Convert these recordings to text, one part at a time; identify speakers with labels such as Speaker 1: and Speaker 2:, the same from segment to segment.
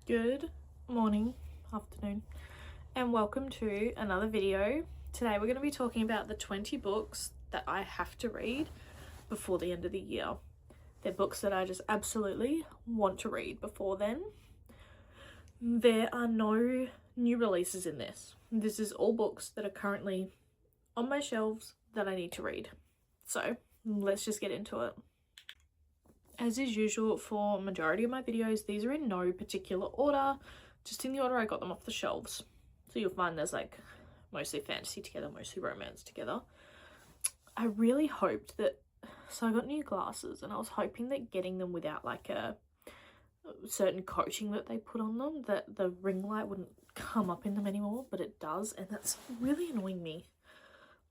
Speaker 1: Good morning, afternoon, and welcome to another video. Today we're going to be talking about the 20 books that I have to read before the end of the year. They're books that I just absolutely want to read before then. There are no new releases in this. This is all books that are currently on my shelves that I need to read. So let's just get into it. As is usual for majority of my videos, these are in no particular order, just in the order I got them off the shelves. So you'll find there's like mostly fantasy together, mostly romance together. I really hoped that, so I got new glasses and I was hoping that getting them without like a certain coating that they put on them, that the ring light wouldn't come up in them anymore, but it does, and that's really annoying me.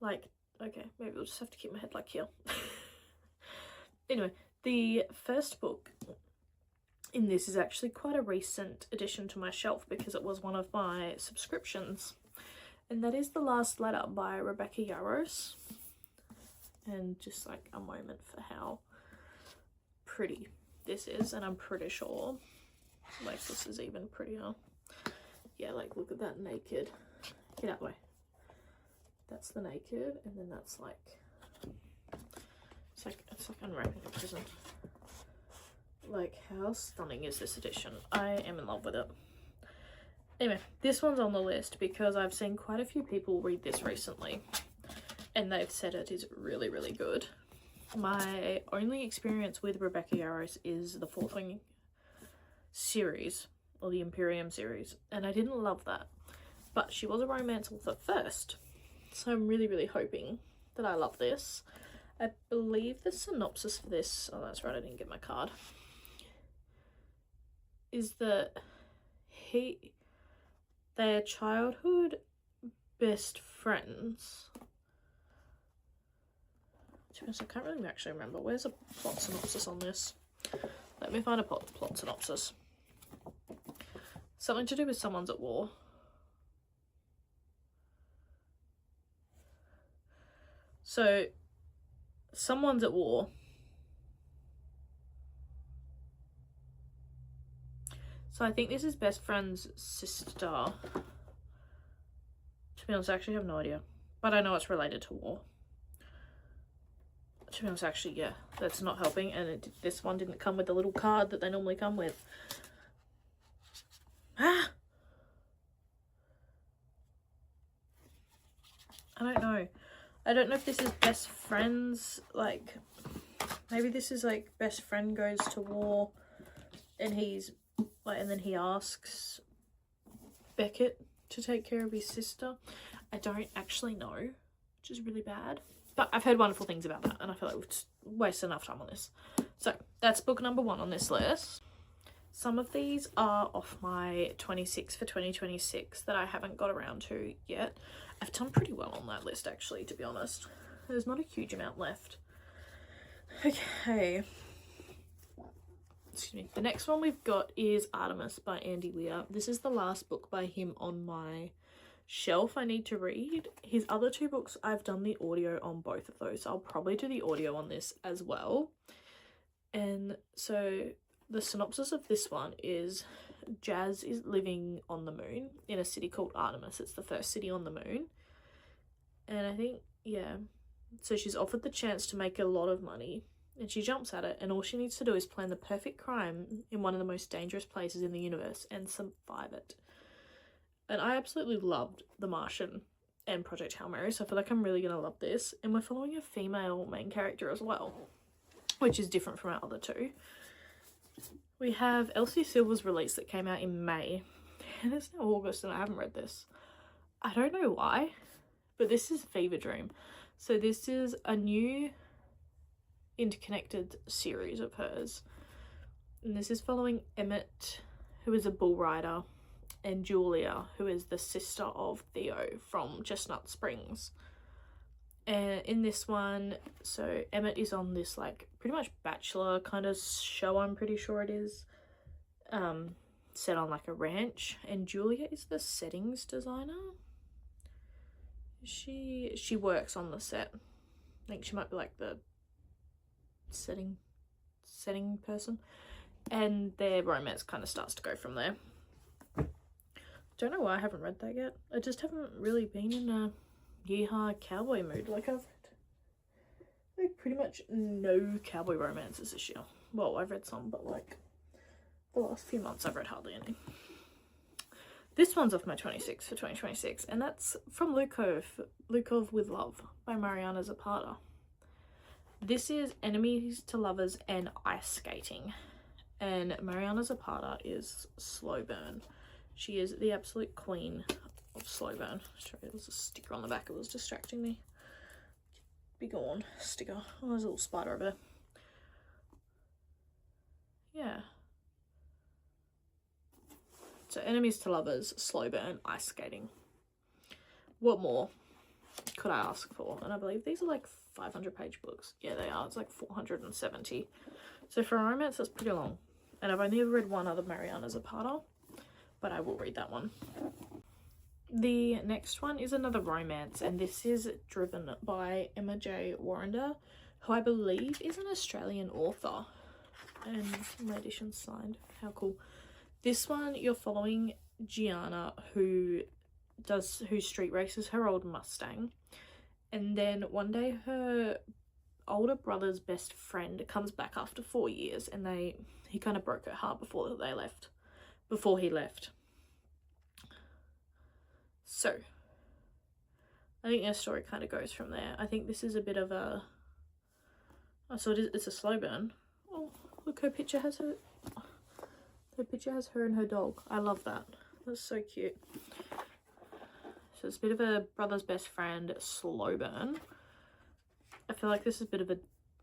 Speaker 1: Like, okay, maybe I'll just have to keep my head like here. Anyway, the first book in this is actually quite a recent addition to my shelf because it was one of my subscriptions, and that is The Last Letter by Rebecca Yarros. And just like a moment for how pretty this is, and I'm pretty sure like this is even prettier. Yeah, like look at that naked. Get out of the way. That's the naked, and then that's like it's like unwrapping a present. Like, how stunning is this edition? I am in love with it. Anyway, this one's on the list because I've seen quite a few people read this recently and they've said it is really, really good. My only experience with Rebecca Yarros is the Fourth Wing series, or the Imperium series, and I didn't love that. But she was a romance author first, so I'm really, really hoping that I love this. I believe the synopsis for this, oh that's right, I didn't get my card, is that they're childhood best friends. To be honest, I can't really actually remember. Where's a plot synopsis on this? Let me find a plot synopsis. Something to do with someone's at war. So someone's at war. So I think this is best friend's sister. To be honest, I actually have no idea. But I know it's related to war. To be honest, actually, yeah, that's not helping. And this one didn't come with the little card that they normally come with. Ah! I don't know. I don't know if this is best friends, like, maybe this is like best friend goes to war and he's like, and then he asks Beckett to take care of his sister. I don't actually know, which is really bad. But I've heard wonderful things about that and I feel like we've just wasted enough time on this. So that's book number 1 on this list. Some of these are off my 26 for 2026 that I haven't got around to yet. I've done pretty well on that list actually, to be honest. There's not a huge amount left. Okay. Excuse me. The next one we've got is Artemis by Andy Weir. This is the last book by him on my shelf I need to read. His other 2 books, I've done the audio on both of those. So I'll probably do the audio on this as well. And so the synopsis of this one is Jazz is living on the moon in a city called Artemis. It's the first city on the moon. And I think, yeah, so she's offered the chance to make a lot of money and she jumps at it, and all she needs to do is plan the perfect crime in one of the most dangerous places in the universe and survive it. And I absolutely loved The Martian and Project Hail Mary, so I feel like I'm really gonna love this. And we're following a female main character as well, which is different from our other 2. We have Elsie Silver's release that came out in May, and it's now August and I haven't read this. I don't know why, but this is Fever Dream. So this is a new interconnected series of hers, and this is following Emmett, who is a bull rider, and Julia, who is the sister of Theo from Chestnut Springs. And in this one, so Emmett is on this like pretty much bachelor kind of show, I'm pretty sure it is, set on like a ranch, and Julia is the settings designer. She works on the set. I think she might be like the setting person, and their romance kind of starts to go from there. Don't know why I haven't read that yet. I just haven't really been in a yeehaw cowboy mood. Like, I've read like pretty much no cowboy romances this year. Well, I've read some, but like the last few months I've read hardly any. This one's off my 26 for 2026, and that's from Lukov with Love by Mariana Zapata. This is enemies to lovers and ice skating, and Mariana Zapata is slow burn. She is the absolute queen of slow burn. Sorry, there was a sticker on the back, it was distracting me. Be gone, sticker. Oh, there's a little spider over there. Yeah. So enemies to lovers, slow burn, ice skating. What more could I ask for? And I believe these are like 500-page books. Yeah, they are. It's like 470. So for a romance, that's pretty long. And I've only ever read one other Mariana Zapata, but I will read that one. The next one is another romance, and this is driven by Emma J. Warrender, who I believe is an Australian author. And my edition's signed. How cool. This one, you're following Gianna, who street races her old Mustang, and then one day her older brother's best friend comes back after 4 years, and he kind of broke her heart before he left. So I think their story kind of goes from there. I think this is a bit of a, oh, so it's a slow burn. Oh, look, her picture has her and her dog. I love that. That's so cute. So it's a bit of a brother's best friend slow burn. I feel like this is a bit of a,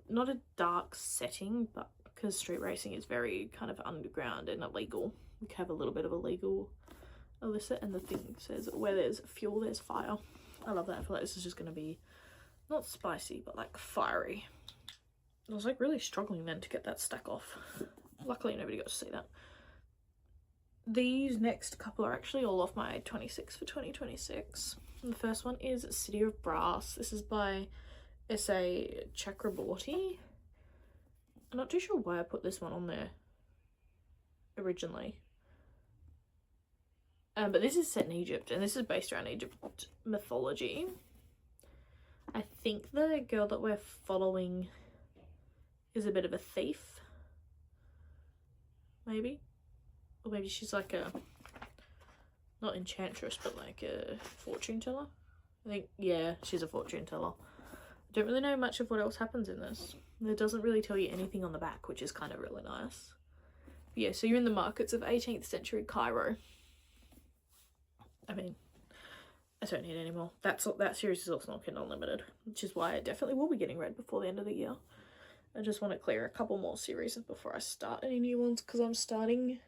Speaker 1: not a dark setting, but because street racing is very kind of underground and illegal, we have a little bit of a legal illicit, and the thing says where there's fuel there's fire. I love that. I feel like this is just going to be not spicy but like fiery. I was like really struggling then to get that stack off. Luckily nobody got to see that. These next couple are actually all off my 26 for 2026. And the first one is City of Brass. This is by S.A. Chakraborty. I'm not too sure why I put this one on there originally. But this is set in Egypt, and this is based around Egypt mythology. I think the girl that we're following is a bit of a thief. Maybe. Or maybe she's like a, not enchantress, but like a fortune teller. I think, yeah, she's a fortune teller. I don't really know much of what else happens in this. It doesn't really tell you anything on the back, which is kind of really nice. But yeah, so you're in the markets of 18th century Cairo. I mean, I don't need any more. That series is also not Kindle Unlimited, which is why I definitely will be getting read before the end of the year. I just want to clear a couple more series before I start any new ones, because I'm starting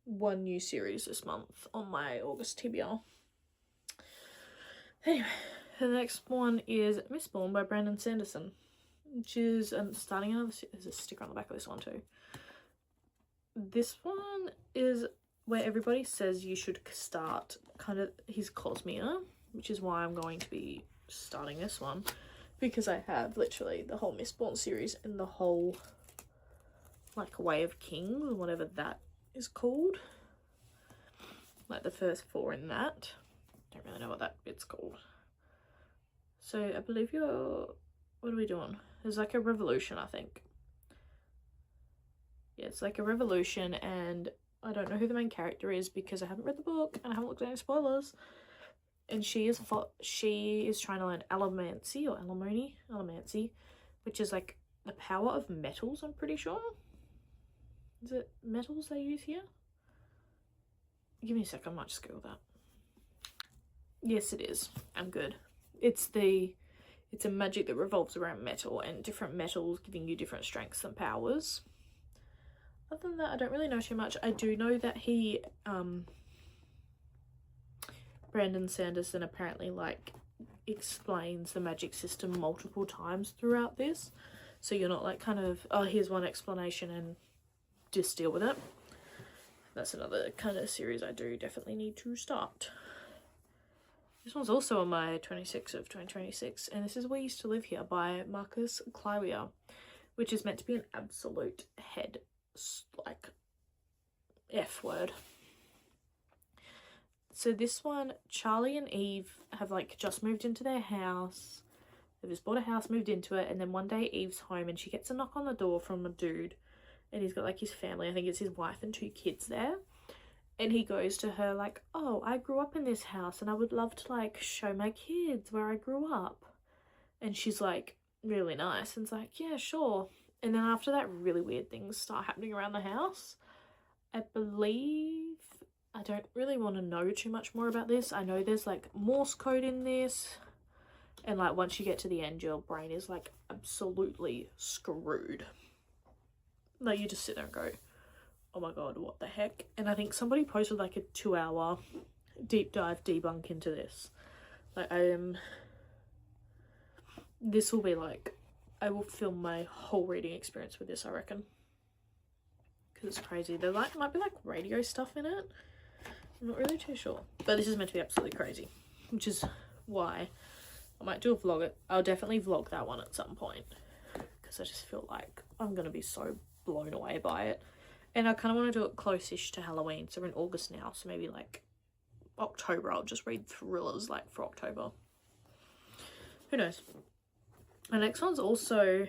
Speaker 1: one new series this month on my August TBR. Anyway, the next one is Mistborn by Brandon Sanderson, which is starting another. There's a sticker on the back of this one too. This one is where everybody says you should start kind of his Cosmere, which is why I'm going to be starting this one, because I have literally the whole Mistborn series and the whole like Way of Kings, or whatever that is called, like the first 4 in that. Don't really know what that bit's called. So I believe what are we doing? There's like a revolution, I think. Yeah, it's like a revolution, and I don't know who the main character is because I haven't read the book and I haven't looked at any spoilers. And she is trying to learn allomancy or allomancy, which is like the power of metals, I'm pretty sure. Is it metals they use here? Give me a sec, I might just Google that. Yes, it is. I'm good. It's a magic that revolves around metal, and different metals giving you different strengths and powers. Other than that, I don't really know too much. I do know that he, Brandon Sanderson, apparently like explains the magic system multiple times throughout this. So you're not like kind of, oh, here's one explanation and just deal with it. That's another kind of series I do definitely need to start. This one's also on my 26 of 2026, and this is We Used to Live Here by Marcus Clawier, which is meant to be an absolute head, like, F word. So this one, Charlie and Eve have like just moved into their house. They've just bought a house, moved into it, and then one day Eve's home and she gets a knock on the door from a dude, and he's got like his family, I think it's his wife and 2 kids there. And he goes to her like, oh, I grew up in this house and I would love to like show my kids where I grew up. And she's like really nice and it's like, yeah, sure. And then after that, really weird things start happening around the house. I believe, I don't really want to know too much more about this. I know there's like Morse code in this. And like once you get to the end, your brain is like absolutely screwed. Like you just sit there and go, oh my god, what the heck? And I think somebody posted like a 2-hour deep dive debunk into this. Like this will be like, I will film my whole reading experience with this, I reckon. Because it's crazy. There like might be like radio stuff in it. I'm not really too sure. But this is meant to be absolutely crazy. Which is why I might do a vlog. I'll definitely vlog that one at some point. Because I just feel like I'm going to be so blown away by it. And I kind of want to do it close-ish to Halloween. So we're in August now. So maybe like October I'll just read thrillers like for October. Who knows? The next one's also,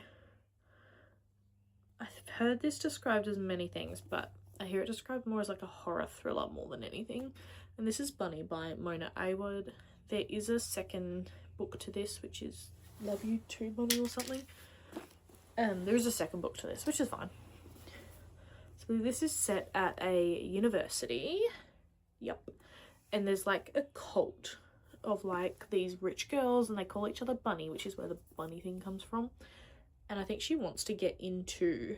Speaker 1: I've heard this described as many things, but I hear it described more as like a horror thriller more than anything. And this is Bunny by Mona Awood. There is a second book to this, which is Love You Too, Bunny or something. There is a second book to this, which is fine. So this is set at a university. Yep. And there's like a cult of like these rich girls and they call each other Bunny, which is where the bunny thing comes from. And I think she wants to get into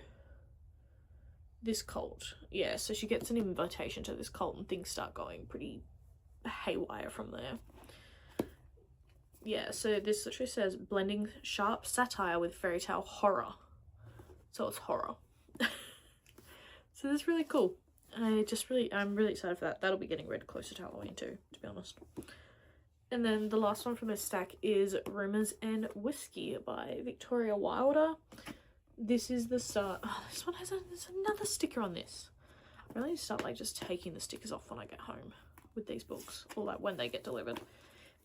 Speaker 1: this cult. Yeah, so she gets an invitation to this cult and things start going pretty haywire from there. Yeah, so this literally says blending sharp satire with fairy tale horror. So it's horror. So that's really cool. I'm really excited for that. That'll be getting read closer to Halloween too, to be honest. And then the last one from this stack is Rumours and Whiskey by Victoria Wilder. This is the start. Oh, this one there's another sticker on this. I really need to start like just taking the stickers off when I get home with these books, or like when they get delivered.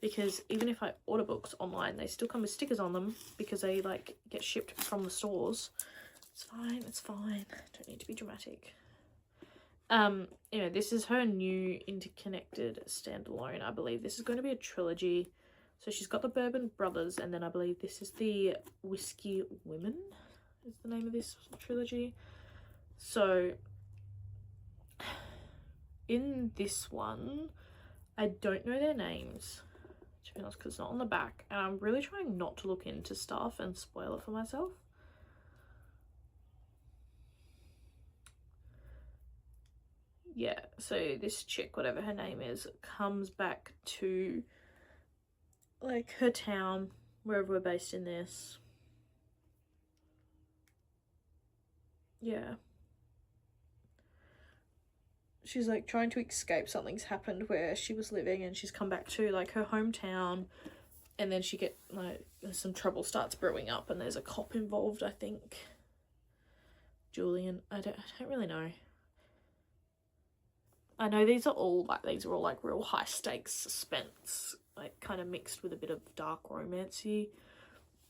Speaker 1: Because even if I order books online, they still come with stickers on them because they like get shipped from the stores. It's fine, it's fine. Don't need to be dramatic. Anyway, this is her new interconnected standalone. I believe this is going to be a trilogy. So she's got the Bourbon Brothers, and then I believe this is the Whiskey Women is the name of this trilogy. So in this one, I don't know their names, to be honest, because it's not on the back, and I'm really trying not to look into stuff and spoil it for myself. Yeah, so this chick, whatever her name is, comes back to like her town, wherever we're based in this. Yeah. She's like trying to escape something's happened where she was living, and she's come back to like her hometown, and then she get like some trouble starts brewing up and there's a cop involved, I think. Julian, I don't really know. I know these are all like real high stakes suspense, like kind of mixed with a bit of dark romancy.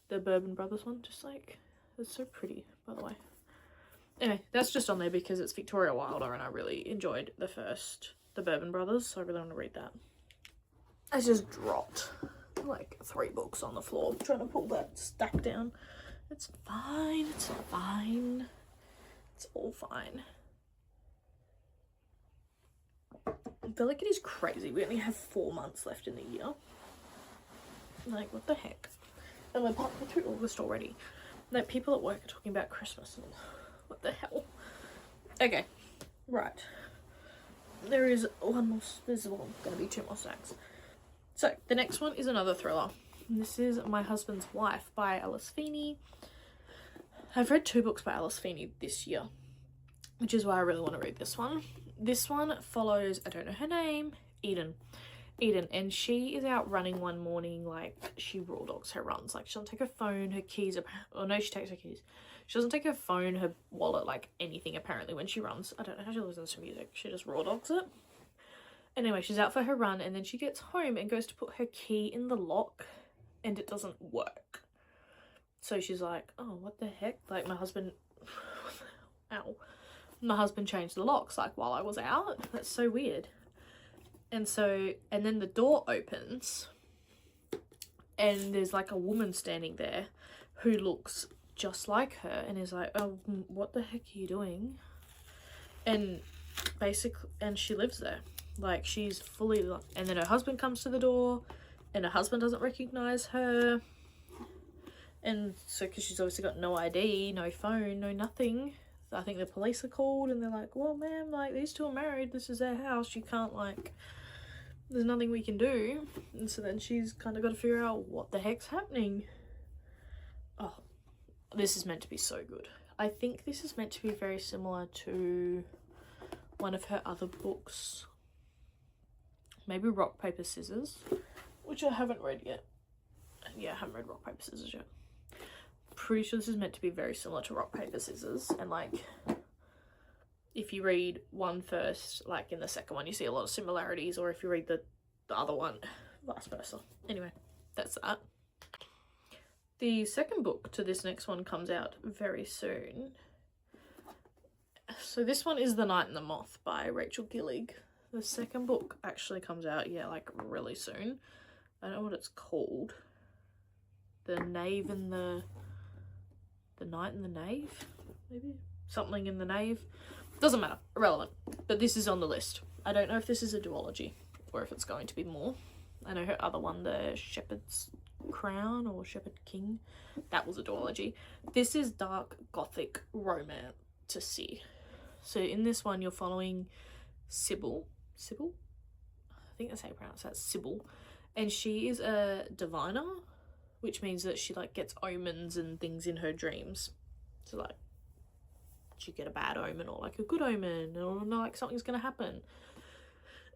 Speaker 1: The Bourbon Brothers one, just like, it's so pretty, by the way. Anyway, that's just on there because it's Victoria Wilder and I really enjoyed the Bourbon Brothers, so I really want to read that. I just dropped like 3 books on the floor trying to pull that stack down. It's fine, it's fine. It's all fine. I feel like it is crazy. We only have 4 months left in the year. Like, what the heck? And we're partway through August already. Like, people at work are talking about Christmas and what the hell. Okay, right. There is one more, there's going to be 2 more stacks. So, the next one is another thriller. And this is My Husband's Wife by Alice Feeney. I've read 2 books by Alice Feeney this year, which is why I really want to read this one. This one follows, I don't know her name, Eden, and she is out running one morning. Like, she raw dogs her runs. Like, she doesn't take her phone, her keys, or no, she takes her keys. She doesn't take her phone, her wallet, like anything apparently when she runs. I don't know how she listens to music. She just raw dogs it. Anyway, she's out for her run, and then she gets home and goes to put her key in the lock, and it doesn't work. So she's like, oh, what the heck? Like, my husband, ow, my husband changed the locks, like, while I was out. That's so weird. And then the door opens, and there's like a woman standing there who looks just like her, and is like, oh, what the heck are you doing? And basically, and she lives there. Like, she's fully, and then her husband comes to the door, and her husband doesn't recognize her. And so, because she's obviously got no ID, no phone, no nothing. So I think the police are called, and they're like, well, ma'am, like, these two are married. This is their house. You can't, like, there's nothing we can do. And so then she's kind of got to figure out what the heck's happening. Oh, this is meant to be so good. I think this is meant to be very similar to one of her other books. Maybe Rock, Paper, Scissors, which I haven't read yet. Yeah, I haven't read Rock, Paper, Scissors yet. Pretty sure this is meant to be very similar to Rock, Paper, Scissors. And, like, if you read one first, like, in the second one, you see a lot of similarities. Or if you read the other one, vice versa. Anyway, that's that. The second book to this next one comes out very soon. So this one is The Night and the Moth by Rachel Gillig. The second book actually comes out, yeah, like, really soon. I don't know what it's called. The Knave and the Knight and the Knave? Maybe? Something in the Knave? Doesn't matter. Irrelevant. But this is on the list. I don't know if this is a duology or if it's going to be more. I know her other one, the Shepherd's Crown or Shepherd King, that was a duology. This is dark gothic romantasy. So in this one, you're following Sybil? I think that's how you pronounce that, Sybil. And she is a diviner, which means that she, like, gets omens and things in her dreams. So, like, she get a bad omen or, like, a good omen, or, like, something's gonna happen.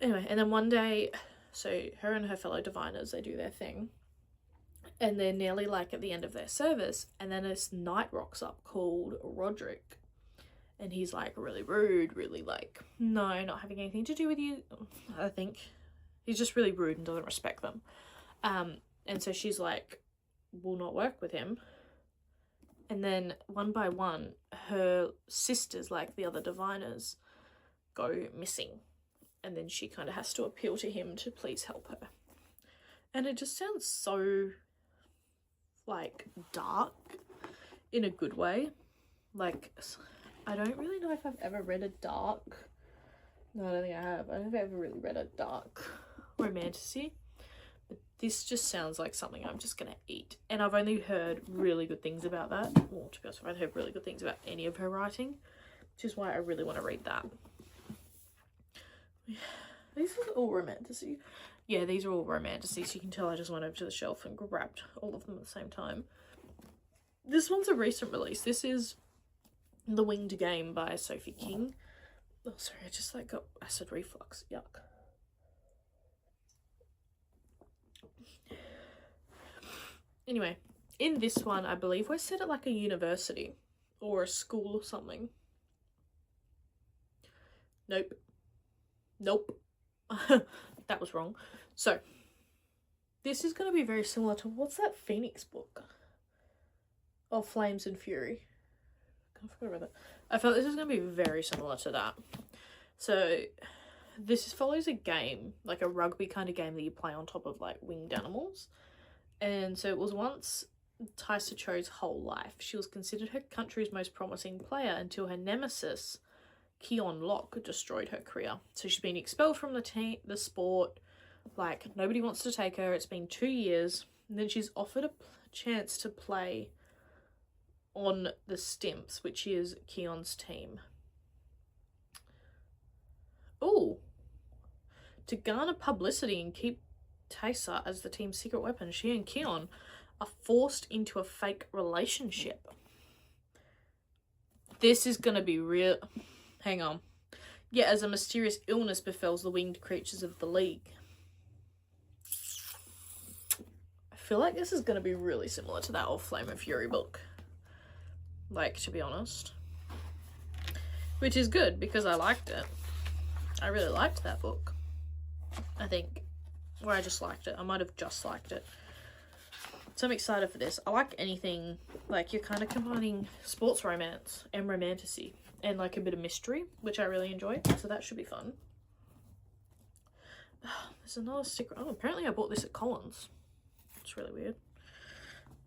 Speaker 1: Anyway, and then one day, so her and her fellow diviners, they do their thing. And they're nearly, like, at the end of their service, and then this knight rocks up called Roderick. And he's, like, really rude, really, like, no, not having anything to do with you, I think. He's just really rude and doesn't respect them. And so she's, like, will not work with him. And then, one by one, her sisters, like the other diviners, go missing. And then she kind of has to appeal to him to please help her. And it just sounds so, like, dark in a good way. Like, I don't really know if I've ever read a dark... No, I don't think I have. I don't think I've ever really read a dark romantasy. But this just sounds like something I'm just going to eat. And I've only heard really good things about that. Well, to be honest, I've heard really good things about any of her writing. Which is why I really want to read that. These are all romantasy. Yeah, these are all romantasies. You can tell I just went over to the shelf and grabbed all of them at the same time. This one's a recent release. This is The Winged Game by Sophie King. Oh, sorry, I just, like, got acid reflux. Yuck. Anyway, in this one, I believe we're set at, like, a university or a school or something. Nope. That was wrong. So, this is going to be very similar to, what's that Phoenix book? Oh, Flames and Fury. I forgot about that. I felt this is going to be very similar to that. So, this follows a game, like a rugby kind of game that you play on top of, like, winged animals. And so it was once Tysa Cho's whole life. She was considered her country's most promising player until her nemesis, Keon Locke, destroyed her career. So she's been expelled from the sport. Like, nobody wants to take her. It's been 2 years. And then she's offered a chance to play on the Stimps, which is Keon's team. Ooh. To garner publicity and keep Tysa as the team's secret weapon, she and Keon are forced into a fake relationship. This is gonna be real. Hang on. Yet as a mysterious illness befalls the winged creatures of the League. I feel like this is gonna be really similar to that old Flame and Fury book. Like, to be honest. Which is good, because I liked it. I really liked that book. I think, or I just liked it. I might have just liked it. So I'm excited for this. I like anything, like you're kind of combining sports romance and romanticy and like a bit of mystery, which I really enjoy. So that should be fun. There's another sticker. Oh, apparently I bought this at Collins. It's really weird.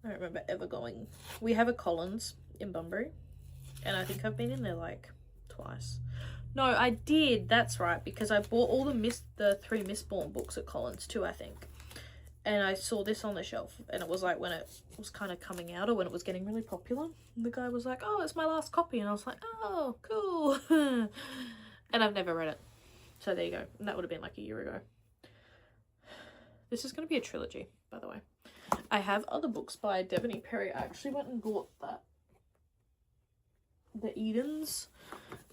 Speaker 1: I don't remember ever going. We have a Collins in Bunbury, and I think I've been in there like twice. No, I did. That's right, because I bought all the 3 Mistborn books at Collins too, I think. And I saw this on the shelf, and it was like when it was kind of coming out or when it was getting really popular. And the guy was like, "Oh, it's my last copy," and I was like, "Oh, cool." And I've never read it, so there you go. And that would have been like a year ago. This is going to be a trilogy, by the way. I have other books by Devoney Perry. I actually went and bought the Edens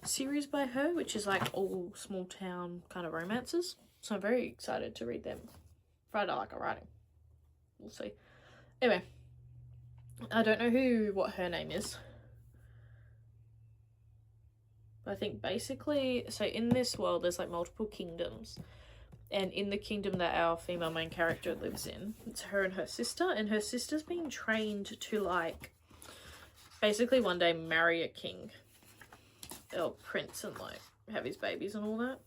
Speaker 1: series by her, which is like all small town kind of romances. So I'm very excited to read them. But I like her writing. We'll see. Anyway, I don't know what her name is. But I think basically, so in this world, there's like multiple kingdoms. And in the kingdom that our female main character lives in, it's her and her sister. And her sister's being trained to like, basically one day marry a king. Or prince and like have his babies and all that.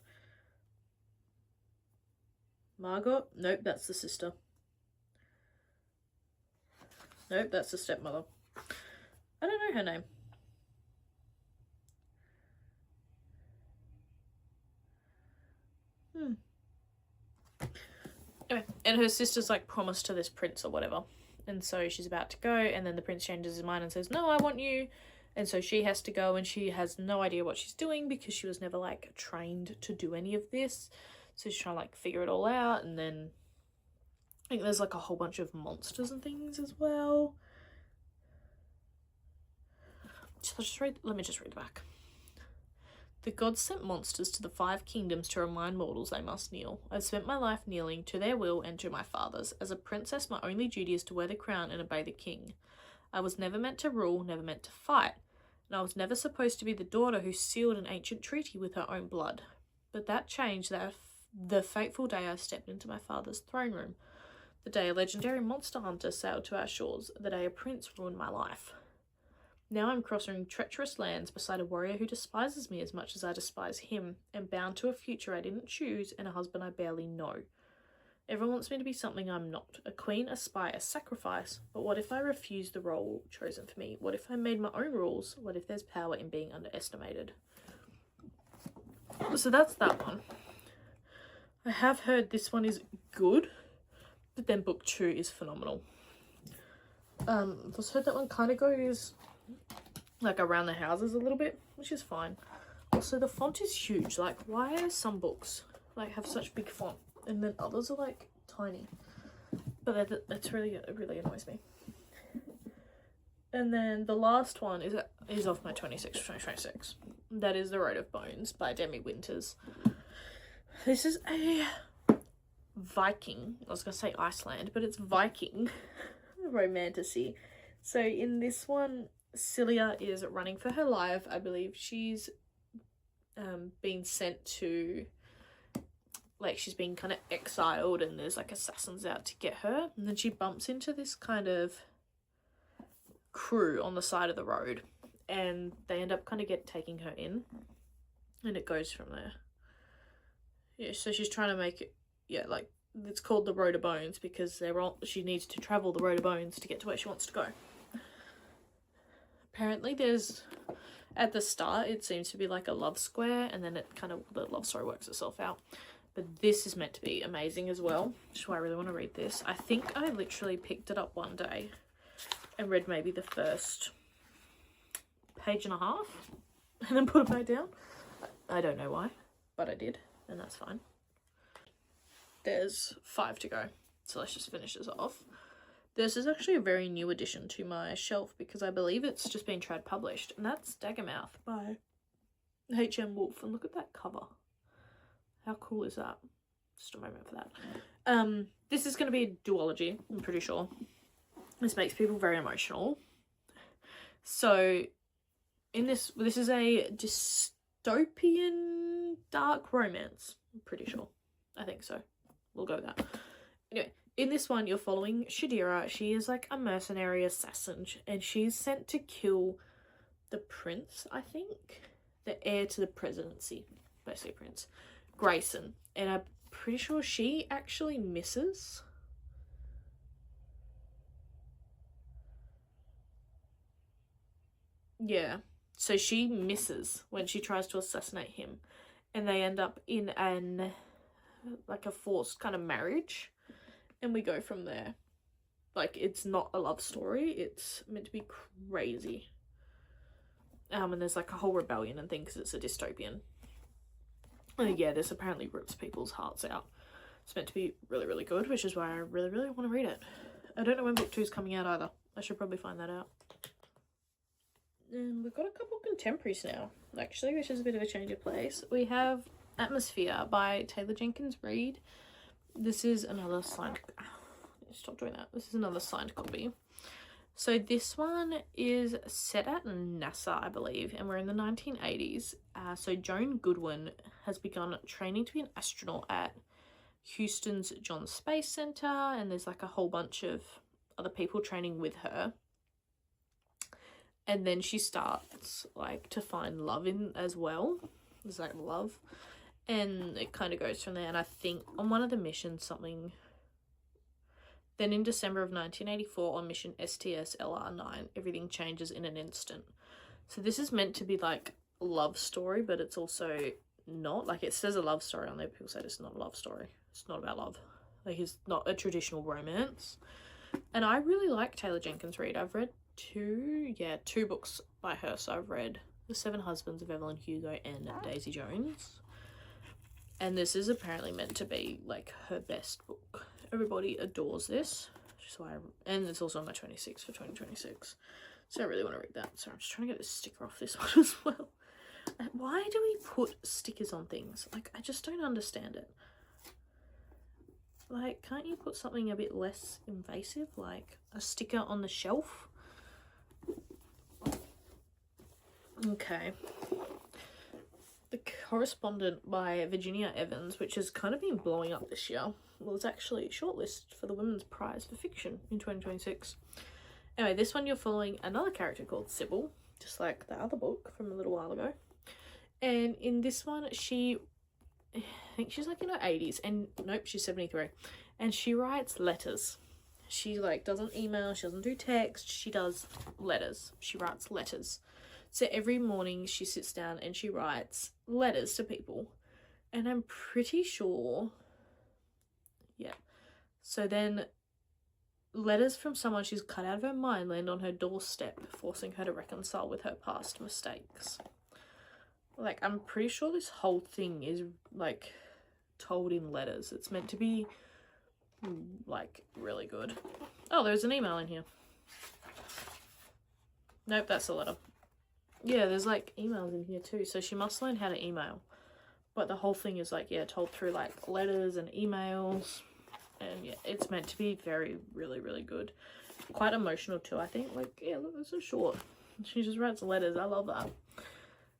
Speaker 1: Margot? Nope, that's the sister. Nope, that's the stepmother. I don't know her name. Anyway, and her sister's like promised to this prince or whatever. And so she's about to go, and then the prince changes his mind and says, "No, I want you." And so she has to go, and she has no idea what she's doing because she was never like trained to do any of this. So she's trying to like figure it all out. And then I think there's like a whole bunch of monsters and things as well. So let me just read the back. The gods sent monsters to the 5 kingdoms to remind mortals they must kneel. I've spent my life kneeling to their will and to my father's. As a princess, my only duty is to wear the crown and obey the king. I was never meant to rule, never meant to fight, and I was never supposed to be the daughter who sealed an ancient treaty with her own blood. But that changed the fateful day I stepped into my father's throne room. The day a legendary monster hunter sailed to our shores. The day a prince ruined my life. Now I'm crossing treacherous lands beside a warrior who despises me as much as I despise him, and bound to a future I didn't choose and a husband I barely know. Everyone wants me to be something I'm not. A queen, a spy, a sacrifice. But what if I refuse the role chosen for me? What if I made my own rules? What if there's power in being underestimated? So that's that one. I have heard this one is good, but then book 2 is phenomenal. I've also heard that one kind of goes like around the houses a little bit, which is fine. Also, the font is huge. Like, why are some books like have such big font and then others are like tiny? But that's really, it really annoys me. And then the last one is off my 2026. That is The Road of Bones by Demi Winters. This is a Viking. I was gonna say Iceland, but it's Viking romantasy. So in this one, Celia is running for her life. I believe she's been sent to, like, she's been kind of exiled and there's like assassins out to get her. And then she bumps into this kind of crew on the side of the road and they end up kind of taking her in, and it goes from there. Yeah, so she's trying to make it, yeah, like, it's called The Road of Bones because she needs to travel the Road of Bones to get to where she wants to go. Apparently there's, at the start, it seems to be like a love square, and then the love story works itself out. But this is meant to be amazing as well, which is why I really want to read this. I think I literally picked it up one day and read maybe the first page and a half and then put it back down. I don't know why, but I did, and that's fine. There's 5 to go, so let's just finish this off. This is actually a very new addition to my shelf because I believe it's just been trad published, and that's Daggermouth by H.M. Wolf, and look at that cover. How cool is that? Just a moment for that. This is going to be a duology, I'm pretty sure. This makes people very emotional. So in this is a dystopian dark romance, I'm pretty sure. I think so. We'll go with that. Anyway, in this one, you're following Shadira. She is like a mercenary assassin, and she's sent to kill the prince, I think. The heir to the presidency. Basically Prince Grayson. And I'm pretty sure she actually misses. Yeah. So she misses when she tries to assassinate him. And they end up in like a forced kind of marriage. And we go from there. Like, it's not a love story. It's meant to be crazy. And there's like a whole rebellion and things because it's a dystopian. Yeah, this apparently rips people's hearts out. It's meant to be really, really good, which is why I really, really want to read it. I don't know when book 2 is coming out either. I should probably find that out. And we've got a couple contemporaries now, actually, which is a bit of a change of place. We have Atmosphere by Taylor Jenkins Reid. This is another signed... Stop doing that. This is another signed copy. So this one is set at NASA, I believe, and we're in the 1980s. So Joan Goodwin has begun training to be an astronaut at Houston's Johns Space Center, and there's like a whole bunch of other people training with her. And then she starts like to find love in as well. There's like love, and it kind of goes from there. And I think on one of the missions something... Then in December of 1984 on mission STS-LR9, everything changes in an instant. So this is meant to be like a love story, but it's also not. Like, it says a love story on there. People say it's not a love story. It's not about love. Like, it's not a traditional romance. And I really like Taylor Jenkins Reid. I've read two books by her. So I've read The Seven Husbands of Evelyn Hugo and Daisy Jones. And this is apparently meant to be like her best book. Everybody adores this, and it's also on my 26 for 2026, so I really want to read that. So I'm just trying to get this sticker off this one as well. Why do we put stickers on things? Like, I just don't understand it. Like, can't you put something a bit less invasive, like a sticker on the shelf? Okay. The Correspondent by Virginia Evans, which has kind of been blowing up this year. Well, it's actually shortlisted for the Women's Prize for Fiction in 2026. Anyway, this one you're following another character called Sybil, just like the other book from a little while ago. And in this one, I think she's like in her 80s, and nope, she's 73. And she writes letters. She like doesn't email, she doesn't do text, she does letters. She writes letters. So every morning she sits down and she writes letters to people. And I'm pretty sure... Yeah. So then letters from someone she's cut out of her mind land on her doorstep, forcing her to reconcile with her past mistakes. Like, I'm pretty sure this whole thing is, like, told in letters. It's meant to be, like, really good. Oh, there's an email in here. Nope, that's a letter. Yeah, there's, like, emails in here too. So she must learn how to email. But the whole thing is, like, yeah, told through, like, letters and emails. And, yeah, it's meant to be very, really, really good. Quite emotional, too, I think. Like, yeah, look, it's so short. She just writes letters. I love that.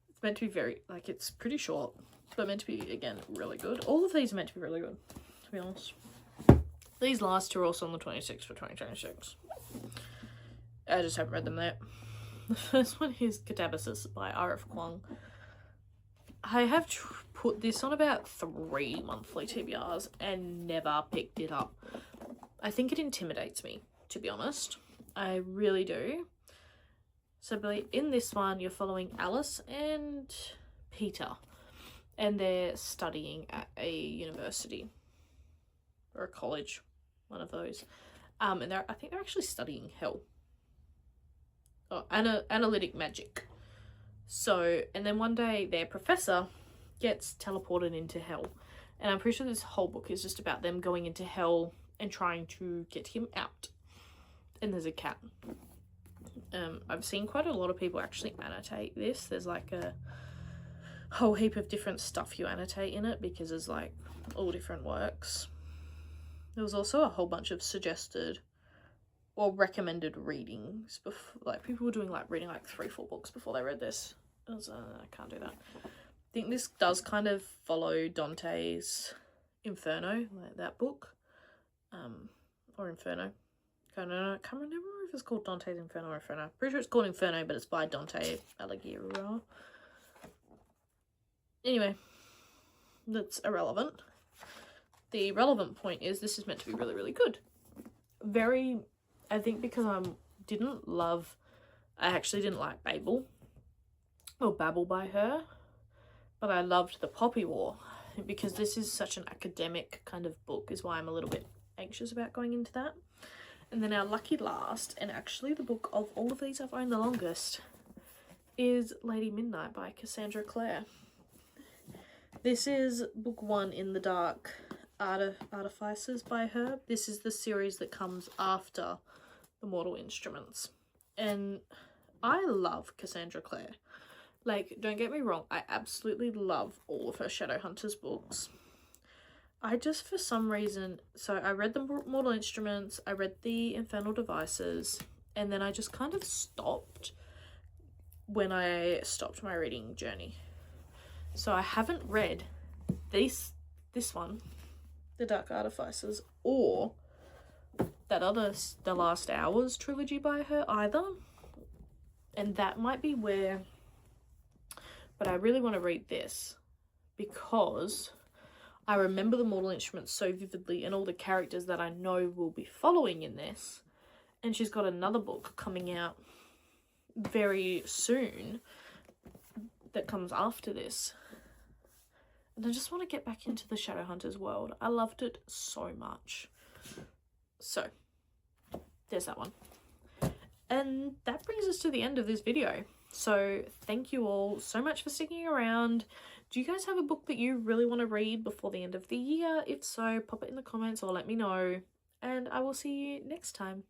Speaker 1: It's meant to be very, like, it's pretty short. But meant to be, again, really good. All of these are meant to be really good, to be honest. These last two are also on the 26th for 2026. I just haven't read them yet. The first one is Catabasis by R.F. Kuang. I have put this on about 3 monthly TBRs and never picked it up. I think it intimidates me, to be honest. I really do. So in this one, you're following Alice and Peter, and they're studying at a university or a college, one of those. And I think they're actually studying hell. Oh, analytic magic. So, and then one day their professor gets teleported into hell. And I'm pretty sure this whole book is just about them going into hell and trying to get him out. And there's a cat. I've seen quite a lot of people actually annotate this. There's like a whole heap of different stuff you annotate in it because there's like all different works. There was also a whole bunch of suggested or recommended readings before, like people were doing like reading like 3-4 books before they read this. I can't do that. I think this does kind of follow Dante's Inferno, like that book, or Inferno. I can't remember if it's called Dante's Inferno or Inferno. Pretty sure it's called Inferno, but it's by Dante Alighieri. Anyway, that's irrelevant. The relevant point is this is meant to be really, really good. I think because I actually didn't like Babel by her, but I loved The Poppy War, because this is such an academic kind of book is why I'm a little bit anxious about going into that. And then our lucky last, and actually the book of all of these I've owned the longest, is Lady Midnight by Cassandra Clare. This is book 1 in the Dark Artifices by her. This is the series that comes after The Mortal Instruments. And I love Cassandra Clare. Like, don't get me wrong, I absolutely love all of her Shadowhunters books. I just, for some reason, so I read the Mortal Instruments, I read the Infernal Devices, and then I just kind of stopped when I stopped my reading journey. So I haven't read this one, The Dark Artifices, or that other, The Last Hours trilogy by her either. And that might be where, but I really want to read this because I remember the Mortal Instruments so vividly and all the characters that I know will be following in this. And she's got another book coming out very soon that comes after this. And I just want to get back into the Shadowhunters world. I loved it so much. So, there's that one. And that brings us to the end of this video. So thank you all so much for sticking around. Do you guys have a book that you really want to read before the end of the year? If so, pop it in the comments or let me know. And I will see you next time.